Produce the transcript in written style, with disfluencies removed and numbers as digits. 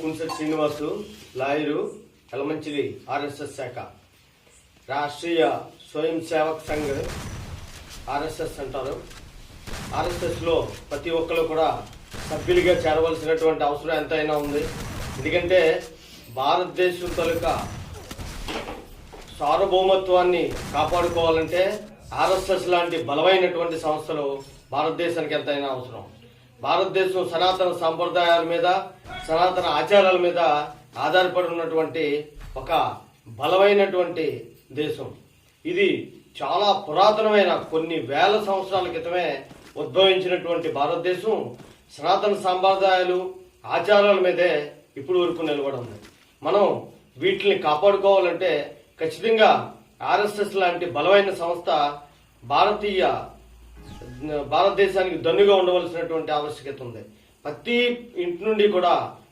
కున్సెట్ Srinivasu, lawyer, Yalamanchili RSS శాఖ, రాష్ట్రీయ స్వయం Sevak Sangh RSS అంటారు. ఆర్ఎస్ఎస్లో ప్రతి ఒక్కరు కూడా సభ్యులుగా చేరవలసినటువంటి అవసరం ఎంతైనా ఉంది. ఎందుకంటే భారతదేశం తాలూకా సార్వభౌమత్వాన్ని కాపాడుకోవాలంటే ఆర్ఎస్ఎస్ లాంటి బలమైనటువంటి సంస్థలు భారతదేశానికి ఎంతైనా అవసరం. భారతదేశం సనాతన సంప్రదాయాల మీద, సనాతన ఆచారాల మీద ఆధారపడి ఉన్నటువంటి ఒక బలమైనటువంటి దేశం. ఇది చాలా పురాతనమైన కొన్ని వేల సంవత్సరాల క్రితమే ఉద్భవించినటువంటి భారతదేశం సనాతన సంప్రదాయాలు, ఆచారాల మీదే ఇప్పుడు వరకు నిలబడి ఉంది. మనం వీటిని కాపాడుకోవాలంటే ఖచ్చితంగా ఆర్ఎస్ఎస్ లాంటి బలమైన సంస్థ భారతదేశానికి దన్నుగా ఉండవలసినటువంటి ఆవశ్యకత ఉంది. ప్రతి ఇంటి నుండి కూడా